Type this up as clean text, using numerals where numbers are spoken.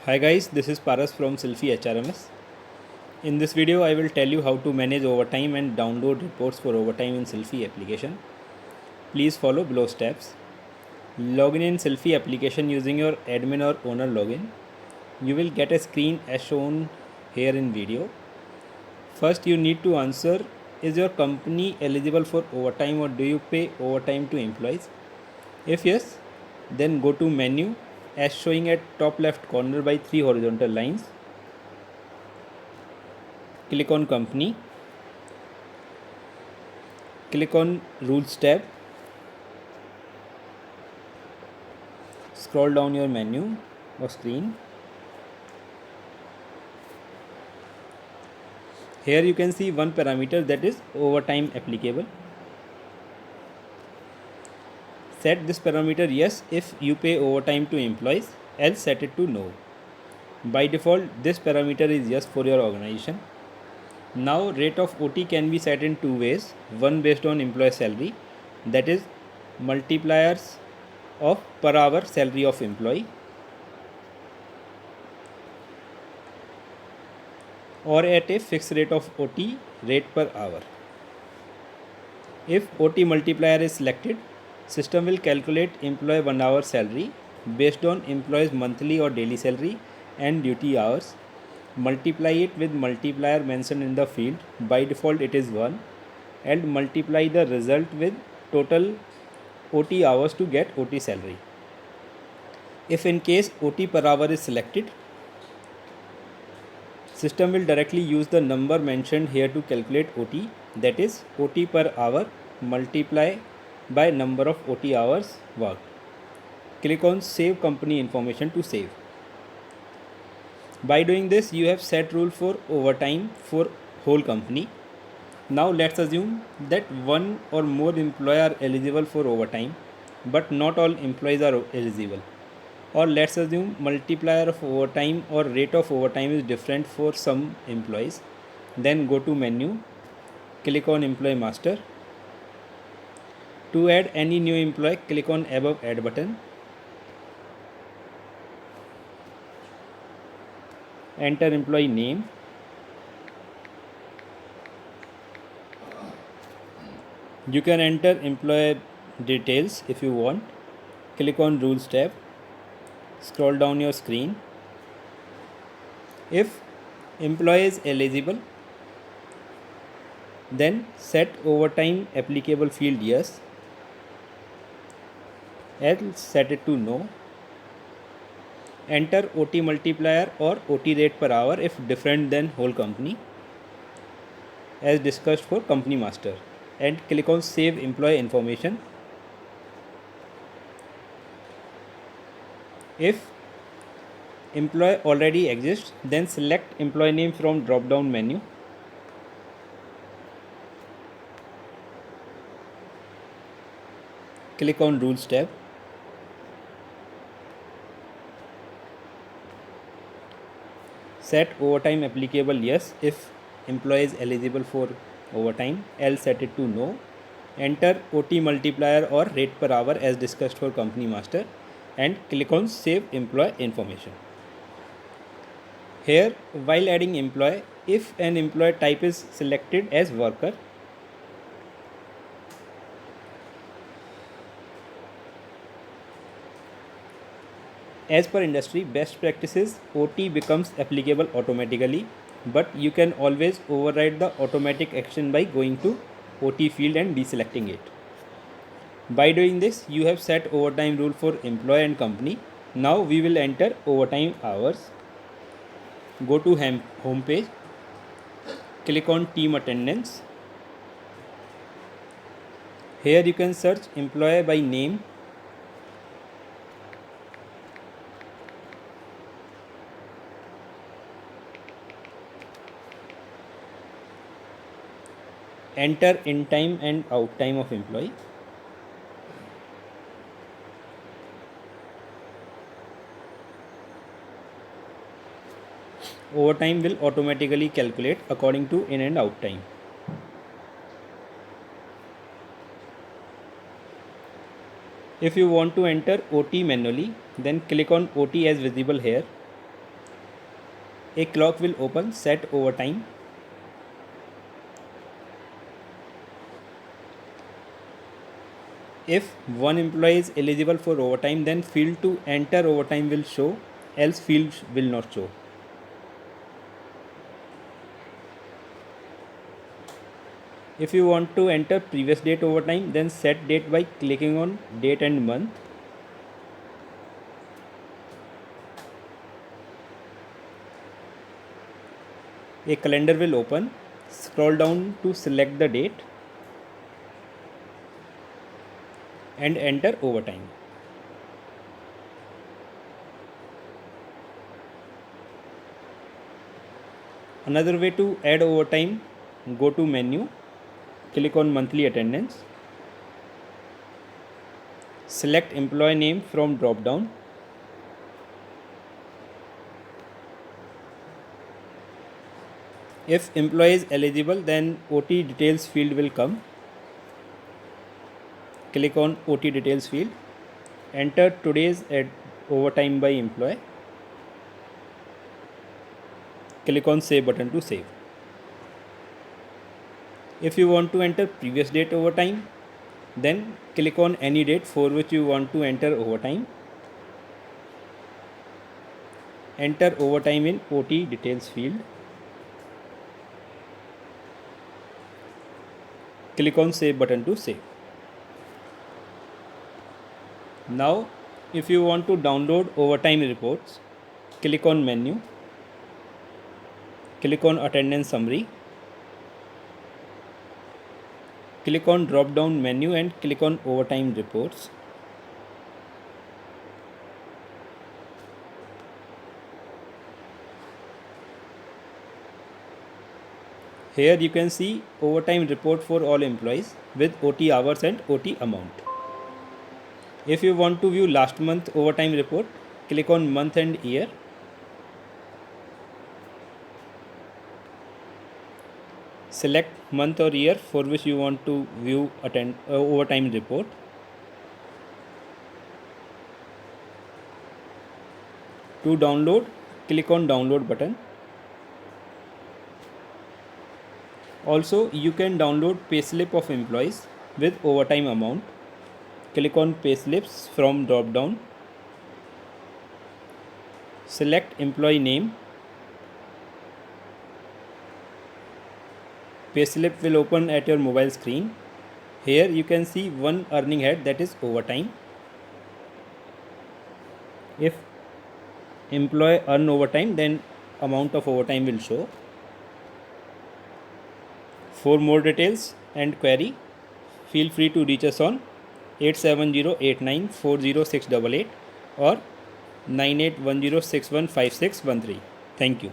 Hi guys, this is Paras from Selfie HRMS. In this video, I will tell you how to manage overtime and download reports for overtime in Selfie application. Please follow below steps. Login in Selfie application using your admin or owner login. You will get a screen as shown here in video. First, you need to answer, is your company eligible for overtime or do you pay overtime to employees? If yes, then go to menu as showing at top left corner by 3 horizontal lines. Click on company, click on rules tab, scroll down your menu or screen. Here you can see one parameter, that is overtime applicable. Set this parameter yes if you pay overtime to employees, else set it to no. By default this parameter is yes for your organization. Now rate of OT can be set in two ways. One based on employee salary, that is multipliers of per hour salary of employee, or at a fixed rate of OT rate per hour. If OT multiplier is selected, system will calculate employee 1 hour salary based on employee's monthly or daily salary and duty hours. Multiply it with multiplier mentioned in the field. By default it is 1, and multiply the result with total OT hours to get OT salary. If in case OT per hour is selected, system will directly use the number mentioned here to calculate OT, that is OT per hour multiply by number of OT hours worked. Click on save company information to save. By doing this, you have set rule for overtime for whole company. Now let's assume that one or more employees are eligible for overtime, but not all employees are eligible. Or let's assume multiplier of overtime or rate of overtime is different for some employees. Then go to menu, click on employee master. To add any new employee, click on above add button. Enter employee name. You can enter employee details if you want. Click on rules tab. Scroll down your screen. If employee is eligible, then set overtime applicable field yes, else set it to no. Enter OT multiplier or OT rate per hour if different than whole company, as discussed for company master, and click on save employee information. If employee already exists, then select employee name from drop down menu. Click on rules tab. Set overtime applicable yes if employee is eligible for overtime, else set it to no. Enter OT multiplier or rate per hour as discussed for company master, and click on save employee information. Here, while adding employee, if an employee type is selected as worker, as per industry best practices, OT becomes applicable automatically, but you can always override the automatic action by going to OT field and deselecting it. By doing this, you have set overtime rule for employee and company. Now we will enter overtime hours. Go to home page, click on team attendance. Here you can search employee by name. Enter in time and out time of employee. Overtime will automatically calculate according to in and out time. If you want to enter OT manually, then click on OT as visible here. A clock will open set overtime. If one employee is eligible for overtime, then field to enter overtime will show, else field will not show. If you want to enter previous date overtime, then set date by clicking on date and month. A calendar will open. Scroll down to select the date and enter overtime. Another way to add overtime, go to menu, click on monthly attendance, select employee name from drop down, if employee is eligible, then OT details field will come. Click on OT details field, enter today's overtime by employee, click on save button to save. If you want to enter previous date overtime, then click on any date for which you want to enter overtime, enter overtime in OT details field, click on save button to save. Now if you want to download overtime reports, click on menu, click on attendance summary, click on drop down menu and click on overtime reports. Here you can see overtime report for all employees with OT hours and OT amount. If you want to view last month overtime report, click on month and year. Select month or year for which you want to view overtime report. To download, click on download button. Also, you can download payslip of employees with overtime amount. Click on payslips from drop down. Select employee name. Payslip will open at your mobile screen. Here you can see one earning head, that is overtime. If employee earn overtime, then amount of overtime will show. For more details and query, feel free to reach us on 87089406888 or 9810615613. Thank you.